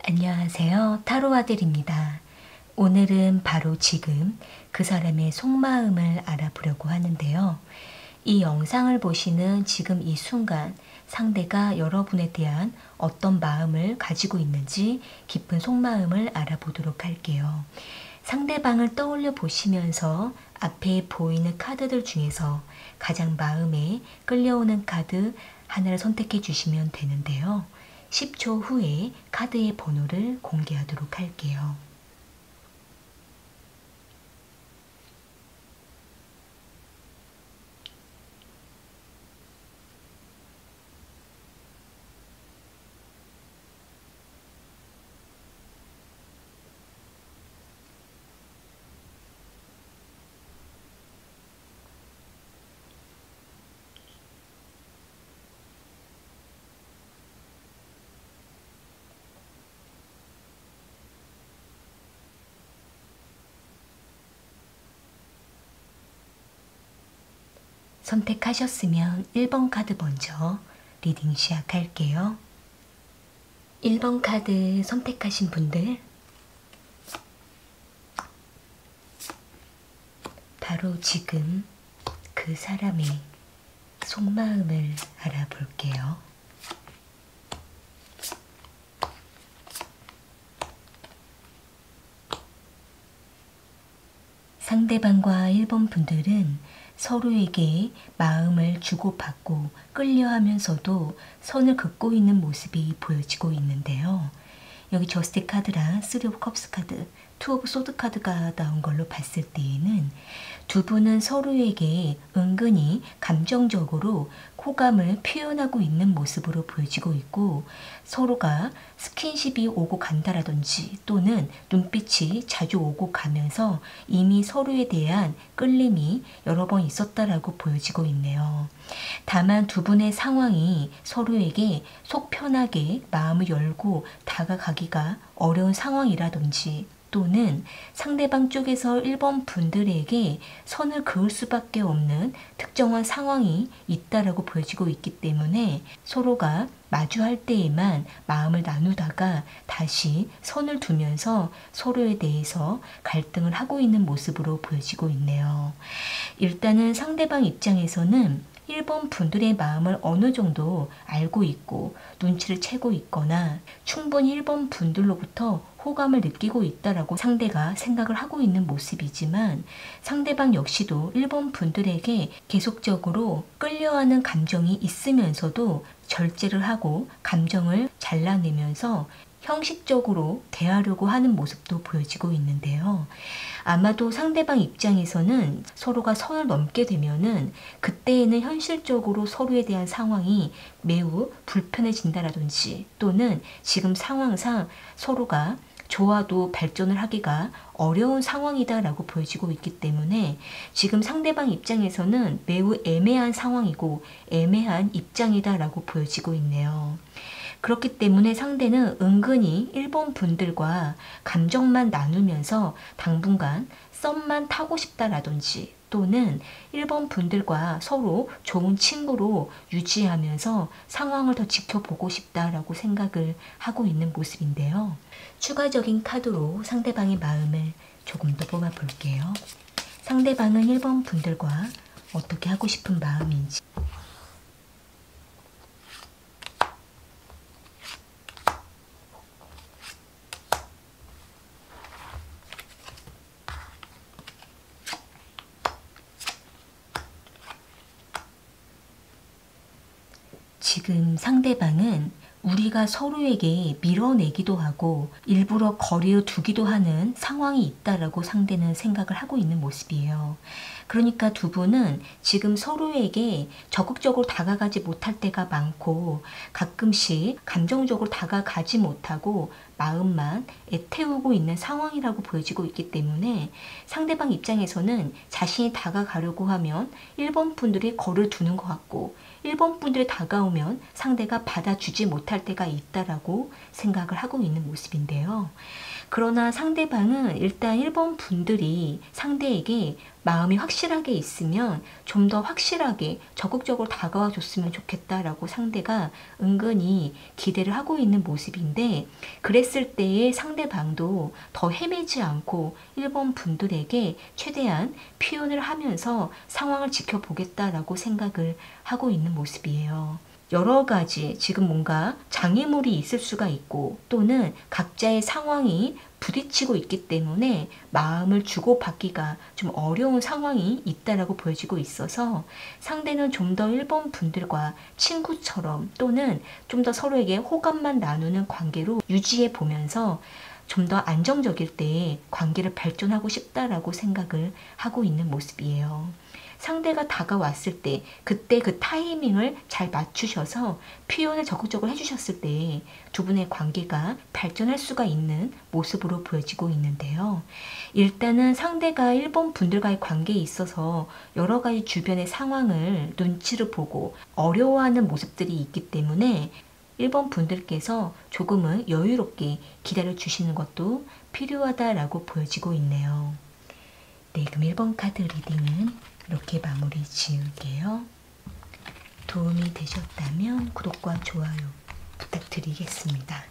안녕하세요. 타로아들입니다. 오늘은 바로 지금 그 사람의 속마음을 알아보려고 하는데요. 이 영상을 보시는 지금 이 순간 상대가 여러분에 대한 어떤 마음을 가지고 있는지 깊은 속마음을 알아보도록 할게요. 상대방을 떠올려 보시면서 앞에 보이는 카드들 중에서 가장 마음에 끌려오는 카드 하나를 선택해 주시면 되는데요. 10초 후에 카드의 번호를 공개하도록 할게요. 선택하셨으면 1번 카드 먼저 리딩 시작할게요. 1번 카드 선택하신 분들 바로 지금 그 사람의 속마음을 알아볼게요. 상대방과 1번 분들은 서로에게 마음을 주고받고 끌려하면서도 선을 긋고 있는 모습이 보여지고 있는데요. 여기 저스트 카드랑 3 오브 컵스 카드, 2 오브 소드 카드가 나온 걸로 봤을 때에는 두 분은 서로에게 은근히 감정적으로 호감을 표현하고 있는 모습으로 보여지고 있고, 서로가 스킨십이 오고 간다라든지 또는 눈빛이 자주 오고 가면서 이미 서로에 대한 끌림이 여러 번 있었다라고 보여지고 있네요. 다만 두 분의 상황이 서로에게 속 편하게 마음을 열고 다가가기가 어려운 상황이라든지 또는 상대방 쪽에서 1번 분들에게 선을 그을 수밖에 없는 특정한 상황이 있다라고 보여지고 있기 때문에 서로가 마주할 때에만 마음을 나누다가 다시 선을 두면서 서로에 대해서 갈등을 하고 있는 모습으로 보여지고 있네요. 일단은 상대방 입장에서는 1번 분들의 마음을 어느 정도 알고 있고 눈치를 채고 있거나 충분히 1번 분들로부터 호감을 느끼고 있다라고 상대가 생각을 하고 있는 모습이지만, 상대방 역시도 1번 분들에게 계속적으로 끌려하는 감정이 있으면서도 절제를 하고 감정을 잘라내면서 형식적으로 대하려고 하는 모습도 보여지고 있는데요. 아마도 상대방 입장에서는 서로가 선을 넘게 되면은 그때에는 현실적으로 서로에 대한 상황이 매우 불편해진다라든지 또는 지금 상황상 서로가 좋아도 발전을 하기가 어려운 상황이다라고 보여지고 있기 때문에 지금 상대방 입장에서는 매우 애매한 상황이고 애매한 입장이다라고 보여지고 있네요. 그렇기 때문에 상대는 은근히 1번 분들과 감정만 나누면서 당분간 썸만 타고 싶다라든지 또는 1번 분들과 서로 좋은 친구로 유지하면서 상황을 더 지켜보고 싶다라고 생각을 하고 있는 모습인데요. 추가적인 카드로 상대방의 마음을 조금 더 뽑아볼게요. 상대방은 1번 분들과 어떻게 하고 싶은 마음인지. 지금 상대방은 우리가 서로에게 밀어내기도 하고 일부러 거리를 두기도 하는 상황이 있다라고 상대는 생각을 하고 있는 모습이에요. 그러니까 두 분은 지금 서로에게 적극적으로 다가가지 못할 때가 많고 가끔씩 감정적으로 다가가지 못하고 마음만 애태우고 있는 상황이라고 보여지고 있기 때문에 상대방 입장에서는 자신이 다가가려고 하면 1번 분들이 거리를 두는 것 같고 1번 분들이 다가오면 상대가 받아주지 못할 때가 있다라고 생각을 하고 있는 모습인데요. 그러나 상대방은 일단 1번 분들이 상대에게 마음이 확실하게 있으면 좀 더 확실하게 적극적으로 다가와 줬으면 좋겠다라고 상대가 은근히 기대를 하고 있는 모습인데 그랬을 때의 상대방도 더 헤매지 않고 1번 분들에게 최대한 표현을 하면서 상황을 지켜보겠다라고 생각을 하고 있는 모습이에요. 여러 가지 지금 뭔가 장애물이 있을 수가 있고 또는 각자의 상황이 부딪히고 있기 때문에 마음을 주고받기가 좀 어려운 상황이 있다라고 보여지고 있어서 상대는 좀 더 1번 분들과 친구처럼 또는 좀 더 서로에게 호감만 나누는 관계로 유지해 보면서 좀 더 안정적일 때 관계를 발전하고 싶다라고 생각을 하고 있는 모습이에요. 상대가 다가왔을 때 그때 그 타이밍을 잘 맞추셔서 표현을 적극적으로 해주셨을 때 두 분의 관계가 발전할 수가 있는 모습으로 보여지고 있는데요. 일단은 상대가 1번 분들과의 관계에 있어서 여러 가지 주변의 상황을 눈치를 보고 어려워하는 모습들이 있기 때문에 1번 분들께서 조금은 여유롭게 기다려 주시는 것도 필요하다라고 보여지고 있네요. 네, 그럼 1번 카드 리딩은 이렇게 마무리 지을게요. 도움이 되셨다면 구독과 좋아요 부탁드리겠습니다.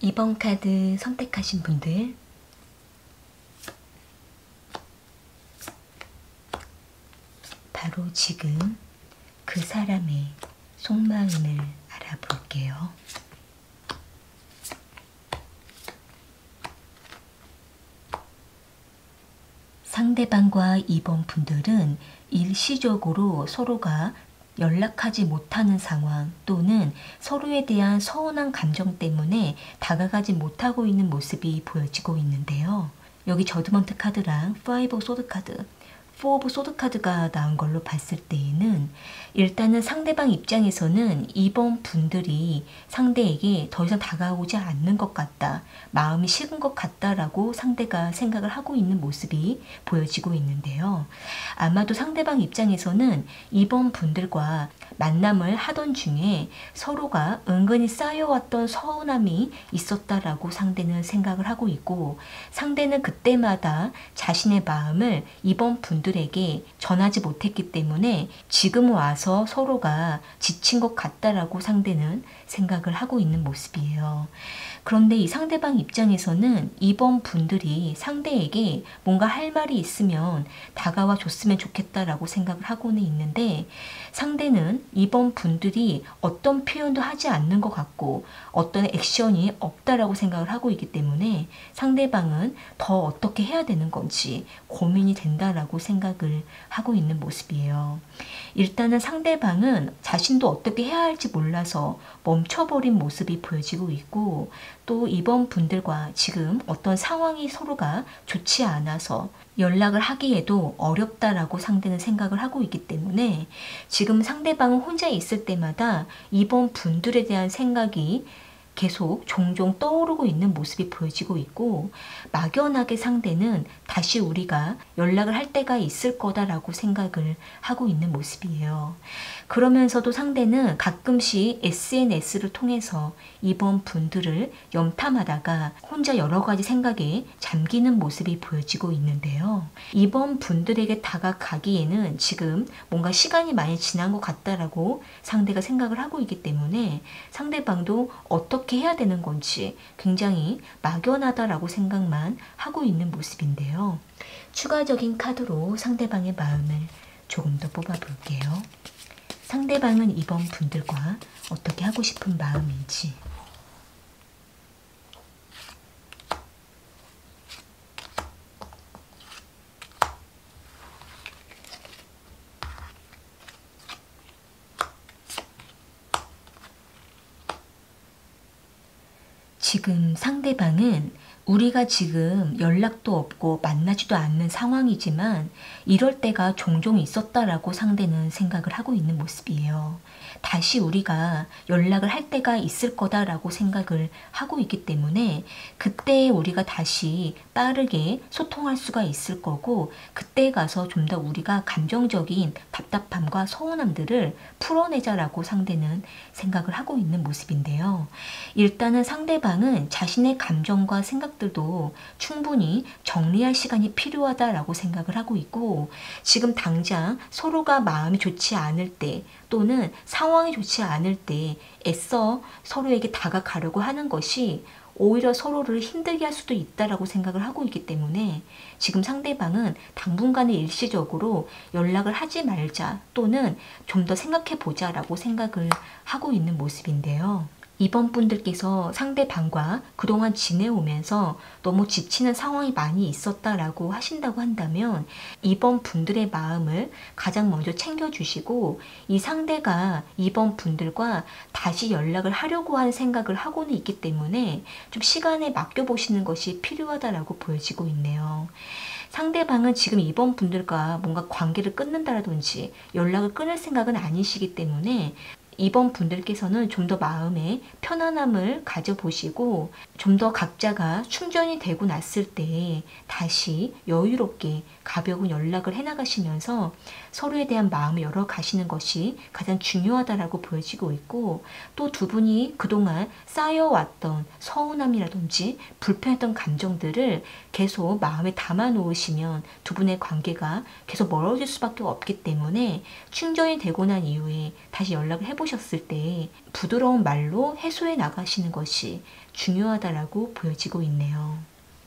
2번 카드 선택하신 분들 바로 지금 그 사람의 속마음을 알아볼게요. 상대방과 2번 분들은 일시적으로 서로가 연락하지 못하는 상황 또는 서로에 대한 서운한 감정 때문에 다가가지 못하고 있는 모습이 보여지고 있는데요. 여기 저드먼트 카드랑 5 소드 카드, 4 오브 소드 카드가 나온 걸로 봤을 때에는 일단은 상대방 입장에서는 2번 분들이 상대에게 더 이상 다가오지 않는 것 같다, 마음이 식은 것 같다라고 상대가 생각을 하고 있는 모습이 보여지고 있는데요. 아마도 상대방 입장에서는 2번 분들과 만남을 하던 중에 서로가 은근히 쌓여왔던 서운함이 있었다라고 상대는 생각을 하고 있고 상대는 그때마다 자신의 마음을 2번 분들에게 전하지 못했기 때문에 지금 와서 서로가 지친 것 같다라고 상대는 생각을 하고 있는 모습이에요. 그런데 이 상대방 입장에서는 2번 분들이 상대에게 뭔가 할 말이 있으면 다가와 줬으면 좋겠다라고 생각을 하고는 있는데 상대는 2번 분들이 어떤 표현도 하지 않는 것 같고 어떤 액션이 없다라고 생각을 하고 있기 때문에 상대방은 더 어떻게 해야 되는 건지 고민이 된다라고 생각을 하고 있는 모습이에요. 일단은 상대방은 자신도 어떻게 해야 할지 몰라서 멈춰버린 모습이 보여지고 있고 또 2번 분들과 지금 어떤 상황이 서로가 좋지 않아서 연락을 하기에도 어렵다라고 상대는 생각을 하고 있기 때문에 지금 상대방은 혼자 있을 때마다 2번 분들에 대한 생각이 계속 종종 떠오르고 있는 모습이 보여지고 있고 막연하게 상대는 다시 우리가 연락을 할 때가 있을 거다라고 생각을 하고 있는 모습이에요. 그러면서도 상대는 가끔씩 SNS를 통해서 이번 분들을 염탐하다가 혼자 여러 가지 생각에 잠기는 모습이 보여지고 있는데요. 이번 분들에게 다가가기에는 지금 뭔가 시간이 많이 지난 것 같다라고 상대가 생각을 하고 있기 때문에 상대방도 어떻게 해야 되는 건지 굉장히 막연하다라고 생각만 하고 있는 모습인데요. 추가적인 카드로 상대방의 마음을 조금 더 뽑아볼게요. 상대방은 이번 분들과 어떻게 하고 싶은 마음인지. 지금 상대방은 우리가 지금 연락도 없고 만나지도 않는 상황이지만 이럴 때가 종종 있었다라고 상대는 생각을 하고 있는 모습이에요. 다시 우리가 연락을 할 때가 있을 거다라고 생각을 하고 있기 때문에 그때 우리가 다시 빠르게 소통할 수가 있을 거고, 그때 가서 좀 더 우리가 감정적인 답답함과 서운함들을 풀어내자라고 상대는 생각을 하고 있는 모습인데요. 일단은 상대방은 자신의 감정과 생각들도 충분히 정리할 시간이 필요하다라고 생각을 하고 있고, 지금 당장 서로가 마음이 좋지 않을 때 또는 상황이 좋지 않을 때 애써 서로에게 다가가려고 하는 것이 오히려 서로를 힘들게 할 수도 있다라고 생각을 하고 있기 때문에 지금 상대방은 당분간은 일시적으로 연락을 하지 말자 또는 좀 더 생각해 보자라고 생각을 하고 있는 모습인데요. 이번 분들께서 상대방과 그동안 지내오면서 너무 지치는 상황이 많이 있었다라고 하신다고 한다면 이번 분들의 마음을 가장 먼저 챙겨주시고, 이 상대가 이번 분들과 다시 연락을 하려고 하는 생각을 하고는 있기 때문에 좀 시간에 맡겨보시는 것이 필요하다라고 보여지고 있네요. 상대방은 지금 이번 분들과 뭔가 관계를 끊는다라든지 연락을 끊을 생각은 아니시기 때문에 이번 분들께서는 좀 더 마음의 편안함을 가져보시고 좀 더 각자가 충전이 되고 났을 때 다시 여유롭게 가벼운 연락을 해나가시면서 서로에 대한 마음을 열어가시는 것이 가장 중요하다라고 보여지고 있고, 또 두 분이 그동안 쌓여왔던 서운함이라든지 불편했던 감정들을 계속 마음에 담아 놓으시면 두 분의 관계가 계속 멀어질 수밖에 없기 때문에 충전이 되고 난 이후에 다시 연락을 해보셨을 때 부드러운 말로 해소해 나가시는 것이 중요하다라고 보여지고 있네요.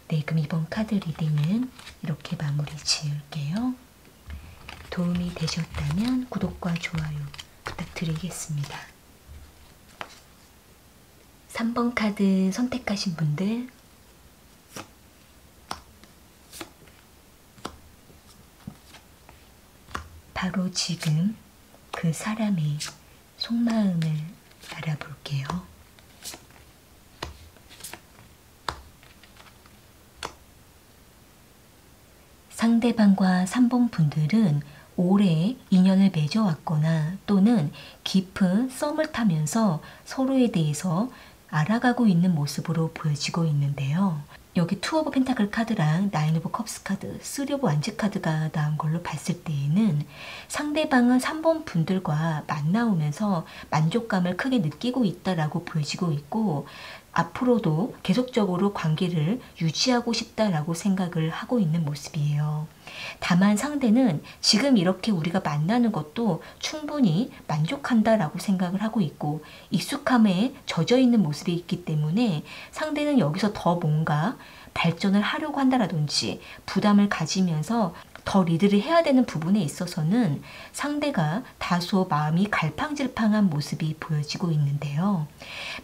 네, 그럼 이번 카드 리딩은 이렇게 마무리 지을게요. 도움이 되셨다면 구독과 좋아요 부탁드리겠습니다. 3번 카드 선택하신 분들, 바로 지금 그 사람의 속마음을 알아볼게요. 상대방과 3번 분들은 오래 인연을 맺어왔거나 또는 깊은 썸을 타면서 서로에 대해서 알아가고 있는 모습으로 보여지고 있는데요. 여기 투 오브 펜타클 카드랑 나인 오브 컵스 카드, 쓰리 오브 완즈 카드가 나온 걸로 봤을 때에는 상대방은 3번 분들과 만나오면서 만족감을 크게 느끼고 있다라고 보여지고 있고, 앞으로도 계속적으로 관계를 유지하고 싶다라고 생각을 하고 있는 모습이에요. 다만 상대는 지금 이렇게 우리가 만나는 것도 충분히 만족한다라고 생각을 하고 있고 익숙함에 젖어 있는 모습이 있기 때문에 상대는 여기서 더 뭔가 발전을 하려고 한다라든지 부담을 가지면서 더 리드를 해야 되는 부분에 있어서는 상대가 다소 마음이 갈팡질팡한 모습이 보여지고 있는데요.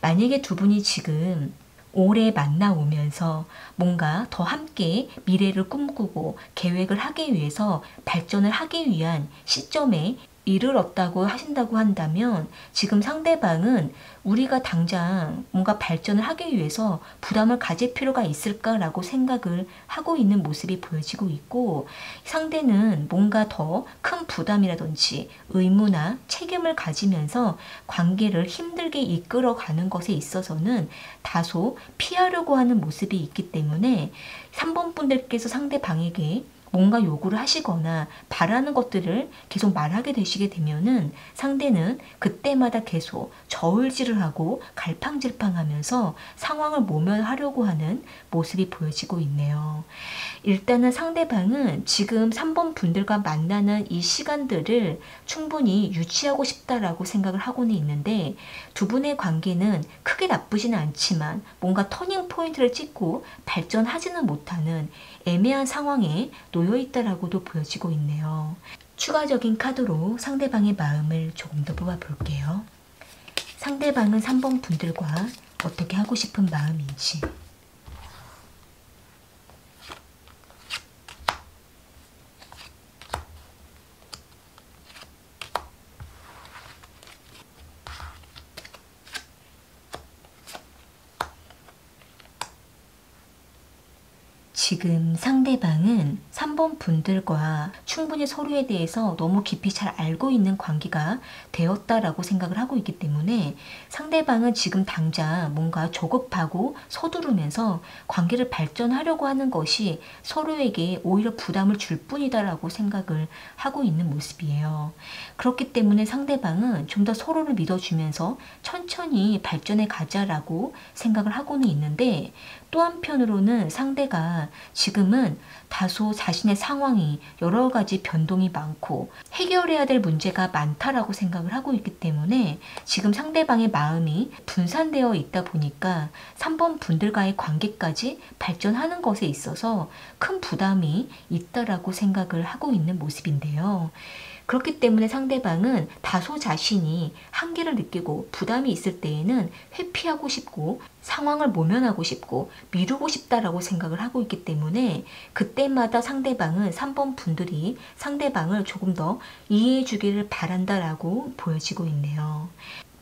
만약에 두 분이 지금 오래 만나오면서 뭔가 더 함께 미래를 꿈꾸고 계획을 하기 위해서 발전을 하기 위한 시점에 이르렀다고 하신다고 한다면 지금 상대방은 우리가 당장 뭔가 발전을 하기 위해서 부담을 가질 필요가 있을까라고 생각을 하고 있는 모습이 보여지고 있고, 상대는 뭔가 더 큰 부담이라든지 의무나 책임을 가지면서 관계를 힘들게 이끌어가는 것에 있어서는 다소 피하려고 하는 모습이 있기 때문에 3번 분들께서 상대방에게 뭔가 요구를 하시거나 바라는 것들을 계속 말하게 되시게 되면은 상대는 그때마다 계속 저울질을 하고 갈팡질팡하면서 상황을 모면하려고 하는 모습이 보여지고 있네요. 일단은 상대방은 지금 3번 분들과 만나는 이 시간들을 충분히 유지하고 싶다라고 생각을 하고는 있는데, 두 분의 관계는 크게 나쁘지는 않지만 뭔가 터닝 포인트를 찍고 발전하지는 못하는 애매한 상황에 놓여 있다라고도 보여지고 있네요. 추가적인 카드로 상대방의 마음을 조금 더 뽑아볼게요. 상대방은 3번 분들과 어떻게 하고 싶은 마음인지. 지금 상대방은 3번 분들과 충분히 서로에 대해서 너무 깊이 잘 알고 있는 관계가 되었다라고 생각을 하고 있기 때문에 상대방은 지금 당장 뭔가 조급하고 서두르면서 관계를 발전하려고 하는 것이 서로에게 오히려 부담을 줄 뿐이다라고 생각을 하고 있는 모습이에요. 그렇기 때문에 상대방은 좀 더 서로를 믿어주면서 천천히 발전해 가자라고 생각을 하고는 있는데, 또 한편으로는 상대가 지금은 다소 자신의 상황이 여러 가지 변동이 많고 해결해야 될 문제가 많다라고 생각을 하고 있기 때문에 지금 상대방의 마음이 분산되어 있다 보니까 3번 분들과의 관계까지 발전하는 것에 있어서 큰 부담이 있다라고 생각을 하고 있는 모습인데요. 그렇기 때문에 상대방은 다소 자신이 한계를 느끼고 부담이 있을 때에는 회피하고 싶고 상황을 모면하고 싶고 미루고 싶다라고 생각을 하고 있기 때문에 그때마다 상대방은 3번 분들이 상대방을 조금 더 이해해 주기를 바란다라고 보여지고 있네요.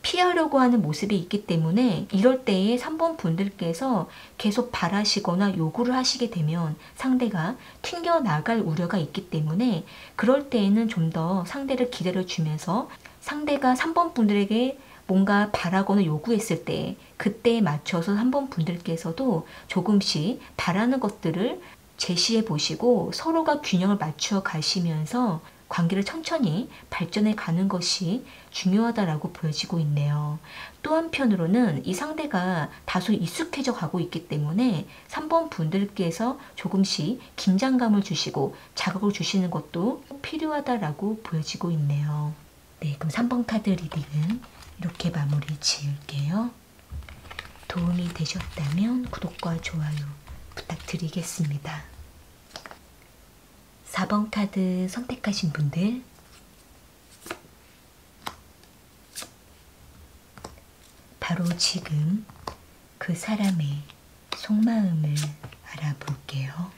피하려고 하는 모습이 있기 때문에 이럴 때에 3번 분들께서 계속 바라시거나 요구를 하시게 되면 상대가 튕겨나갈 우려가 있기 때문에 그럴 때에는 좀 더 상대를 기다려주면서 상대가 3번 분들에게 뭔가 바라거나 요구했을 때 그때에 맞춰서 3번 분들께서도 조금씩 바라는 것들을 제시해 보시고 서로가 균형을 맞추어 가시면서 관계를 천천히 발전해 가는 것이 중요하다라고 보여지고 있네요. 또 한편으로는 이 상대가 다소 익숙해져 가고 있기 때문에 3번 분들께서 조금씩 긴장감을 주시고 자극을 주시는 것도 필요하다라고 보여지고 있네요. 네, 그럼 3번 카드 리딩은 이렇게 마무리 지을게요. 도움이 되셨다면 구독과 좋아요 부탁드리겠습니다. 4번 카드 선택하신 분들, 바로 지금 그 사람의 속마음을 알아볼게요.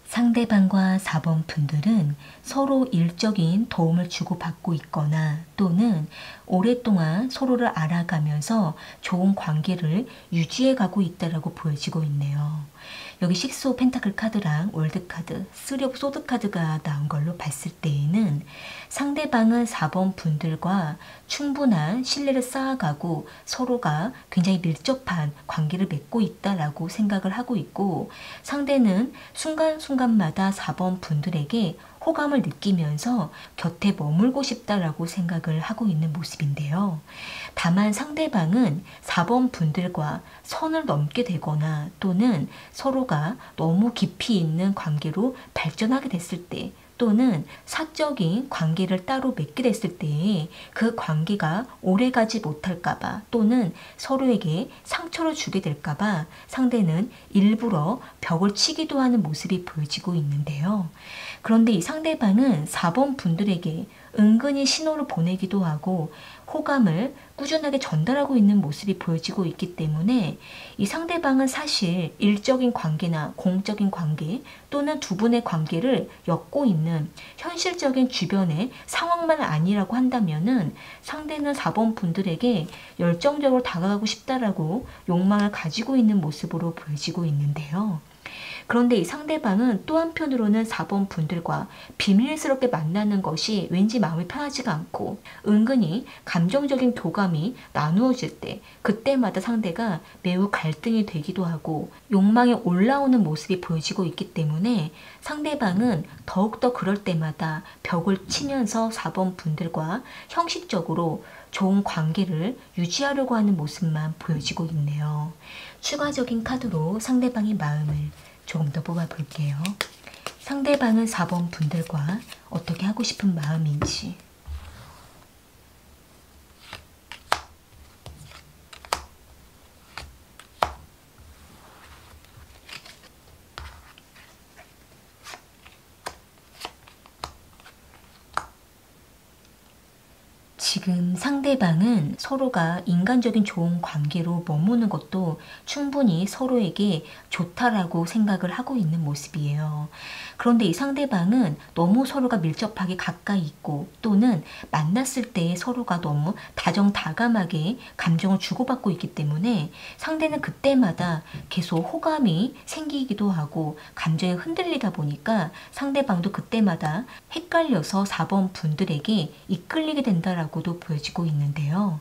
상대방과 4번 분들은 서로 일적인 도움을 주고받고 있거나 또는 오랫동안 서로를 알아가면서 좋은 관계를 유지해 가고 있다라고 보여지고 있네요. 여기 식스 오브 펜타클 카드랑 월드 카드, 쓰리 오브 소드 카드가 나온 걸로 봤을 때에는 상대방은 4번 분들과 충분한 신뢰를 쌓아가고 서로가 굉장히 밀접한 관계를 맺고 있다라고 생각을 하고 있고, 상대는 순간순간마다 4번 분들에게 호감을 느끼면서 곁에 머물고 싶다라고 생각을 하고 있는 모습인데요. 다만 상대방은 4번 분들과 선을 넘게 되거나 또는 서로가 너무 깊이 있는 관계로 발전하게 됐을 때, 또는 사적인 관계를 따로 맺게 됐을 때에 그 관계가 오래가지 못할까봐 또는 서로에게 상처를 주게 될까봐 상대는 일부러 벽을 치기도 하는 모습이 보여지고 있는데요. 그런데 이 상대방은 4번 분들에게 은근히 신호를 보내기도 하고 호감을 꾸준하게 전달하고 있는 모습이 보여지고 있기 때문에 이 상대방은 사실 일적인 관계나 공적인 관계 또는 두 분의 관계를 엮고 있는 현실적인 주변의 상황만 아니라고 한다면은 상대는 4번 분들에게 열정적으로 다가가고 싶다라고 욕망을 가지고 있는 모습으로 보여지고 있는데요. 그런데 이 상대방은 또 한편으로는 4번 분들과 비밀스럽게 만나는 것이 왠지 마음이 편하지가 않고 은근히 감정적인 교감이 나누어질 때 그때마다 상대가 매우 갈등이 되기도 하고 욕망이 올라오는 모습이 보여지고 있기 때문에 상대방은 더욱더 그럴 때마다 벽을 치면서 4번 분들과 형식적으로 좋은 관계를 유지하려고 하는 모습만 보여지고 있네요. 추가적인 카드로 상대방의 마음을 조금 더 뽑아볼게요. 상대방은 4번 분들과 어떻게 하고 싶은 마음인지. 지금 상대방은 서로가 인간적인 좋은 관계로 머무는 것도 충분히 서로에게 좋다라고 생각을 하고 있는 모습이에요. 그런데 이 상대방은 너무 서로가 밀접하게 가까이 있고 또는 만났을 때 서로가 너무 다정다감하게 감정을 주고받고 있기 때문에 상대는 그때마다 계속 호감이 생기기도 하고 감정이 흔들리다 보니까 상대방도 그때마다 헷갈려서 4번 분들에게 이끌리게 된다라고도 보여지고 있는데요.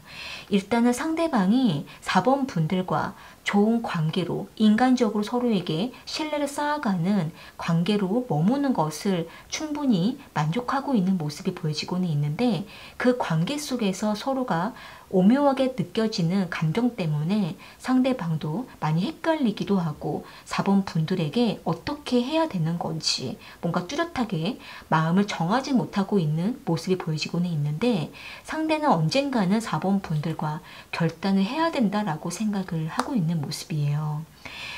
일단은 상대방이 4번 분들과 좋은 관계로 인간적으로 서로에게 신뢰를 쌓아가는 관계로 머무는 것을 충분히 만족하고 있는 모습이 보여지고는 있는데 그 관계 속에서 서로가 오묘하게 느껴지는 감정 때문에 상대방도 많이 헷갈리기도 하고 4번 분들에게 어떻게 해야 되는 건지 뭔가 뚜렷하게 마음을 정하지 못하고 있는 모습이 보여지고는 있는데 상대는 언젠가는 4번 분들과 결단을 해야 된다라고 생각을 하고 있는 모습이에요.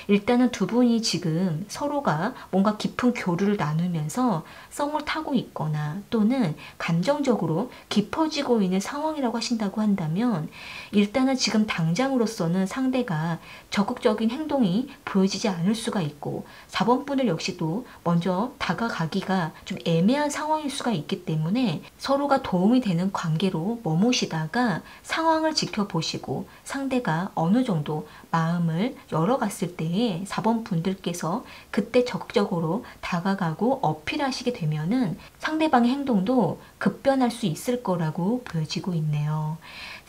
일단은 두 분이 지금 서로가 뭔가 깊은 교류를 나누면서 썸을 타고 있거나 또는 감정적으로 깊어지고 있는 상황이라고 하신다고 한다면 일단은 지금 당장으로서는 상대가 적극적인 행동이 보여지지 않을 수가 있고 4번 분들 역시도 먼저 다가가기가 좀 애매한 상황일 수가 있기 때문에 서로가 도움이 되는 관계로 머무시다가 상황을 지켜보시고 상대가 어느 정도 마음을 열어갔을 때에 4번 분들께서 그때 적극적으로 다가가고 어필하시게 되면은 상대방의 행동도 급변할 수 있을 거라고 보여지고 있네요.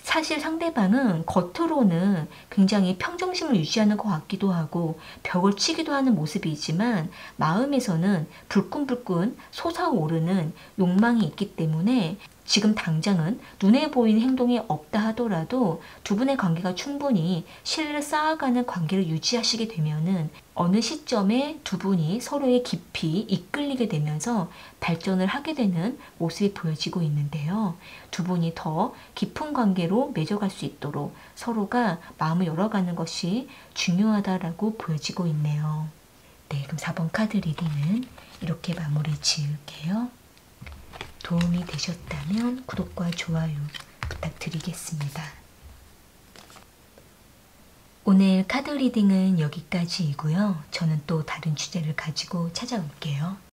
사실 상대방은 겉으로는 굉장히 평정심을 유지하는 것 같기도 하고 벽을 치기도 하는 모습이지만 마음에서는 불끈불끈 솟아오르는 욕망이 있기 때문에 지금 당장은 눈에 보이는 행동이 없다 하더라도 두 분의 관계가 충분히 신뢰를 쌓아가는 관계를 유지하시게 되면은 어느 시점에 두 분이 서로의 깊이 이끌리게 되면서 발전을 하게 되는 모습이 보여지고 있는데요. 두 분이 더 깊은 관계로 맺어갈 수 있도록 서로가 마음을 열어가는 것이 중요하다라고 보여지고 있네요. 네, 그럼 4번 카드 리딩은 이렇게 마무리 지을게요. 도움이 되셨다면 구독과 좋아요 부탁드리겠습니다. 오늘 카드 리딩은 여기까지이고요. 저는 또 다른 주제를 가지고 찾아올게요.